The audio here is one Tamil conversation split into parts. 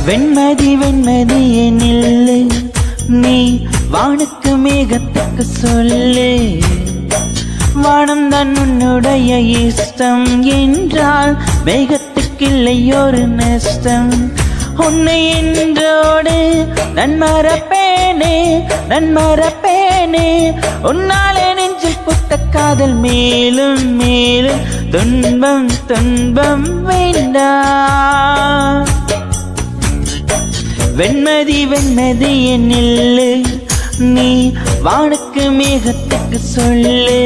வெண்மதி வெண்மதியே நில்லு, நீ வானுக்கு மேகத்துக்கு சொல்லு. வானம் தான் உன்னுடைய இஷ்டம் என்றால் மேகத்துக்கில்லை ஒரு நஷ்டம். உன்னை என்றோடு நன்மறப்பேனே நன்மறப்பேனே, உன்னாலே நெஞ்சில் புத்த காதல் மேலும் மேலும் துன்பம் துன்பம் வேண்டாம். வெண்மதி வெண்மதியே நில்லு, நீ வானுக்கு மேகத்துக்கு சொல்லு.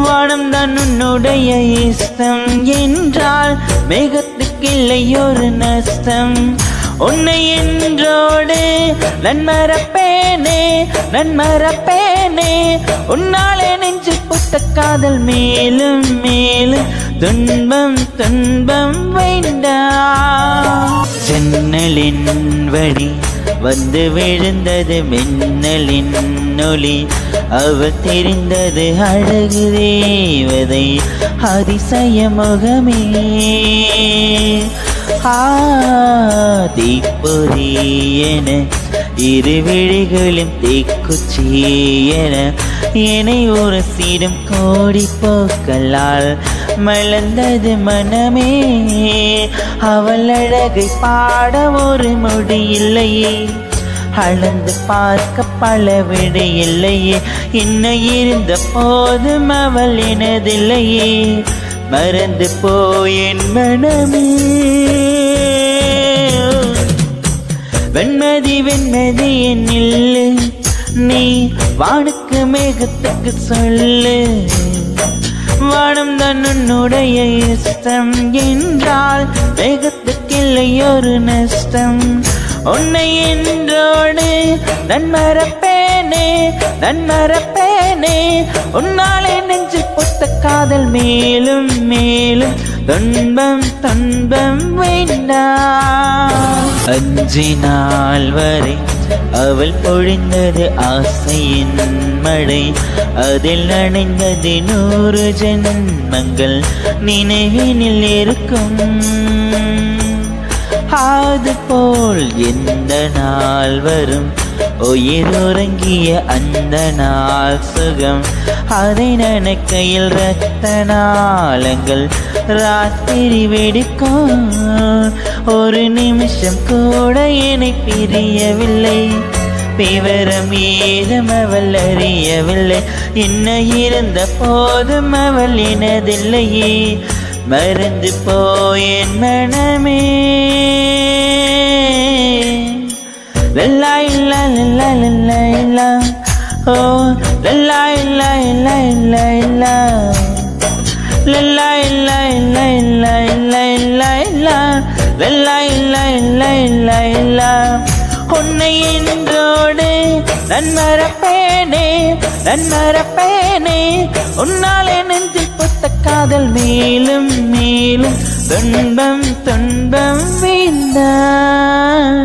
வானம் தான் உன்னுடைய இஷ்டம் என்றால் மேகத்துக்கில்லை ஒரு நஷ்டம். உன்னை என்றோடு நன்மறப்பேனே நன்மறப்பேனே, உன்னாலே நெஞ்சில் புத்த காதல் மேலும் மேலும் துன்பம் துன்பம் வேண்டாம். ஜன்னலின் வழி வந்து விழுந்தது மின்னலின் ஒளி, அவ தெரிந்தது அழகு தேவதை அதிசய முகமே. தீப்பொறி என இரு விழிகளும் தீக்குச்சி என என்னை ஒரு சீடும் கோடி போக்களால் மலர்ந்தது மனமே. அவள் அழகை பாட ஒரு மொழி இல்லையே, அளந்து பார்க்க பல விடை இல்லையே. என்ன இருந்த போதும் அவள் எனதில்லையே, மறந்து போயேன் மனமே. வெண்மதி வெண்மதியே நில்லு, நீ வானுக்கு மேகத்துக்கு சொல்லு. வானம் தான் உன்னுடைய இஷ்டம் என்றால் மேகத்துக்கில்லை ஒரு நஷ்டம். உன்னை என்றோடு நன்மறப்பேனே நன்மறப்பேனே, உன்னாலே நெஞ்சில் புத்த காதல் மேலும் மேலும் துன்பம் துன்பம் வேண்டாம். 5 நாள் வரை அவள் பொழிந்தது ஆசையின் மழை, அதில் நனைந்தது 100 ஜென்மங்கள் நினைவினில் இருக்கும். அதுபோல் எந்த நாள் வரும் உயிர் உறங்கிய அந்த நாள் சுகம், அதை நினைக்கையில் இரத்த நாளங்கள் ராத்திரி வெடிக்கும். ஒரு நிமிஷம் கூட என்னை பிரியவில்லை, விவரம் ஏதும் அவள் அறியவில்லை. என்ன இருந்த போதும் அவள் எனதில்லையே, மறந்து போயேன் மனமே. லல்லா இல்லா லல்லா லல்லா இல்லா, ஓ லல்லா இல்லா இல்லா இல்லா இல்லா, லல்லா இல்லா இல்லா இல்லா இல்லா இல்லா இல்லா, லல்லா இல்லா இல்லா இல்லா இல்லா. உன்னை என்றோடு நன்மறப்பேனே நன்மறப்பேனே, உன்னாலே நெஞ்சில் புத்த காதல் மேலும் மேலும் துன்பம் துன்பம் வேண்டாம்.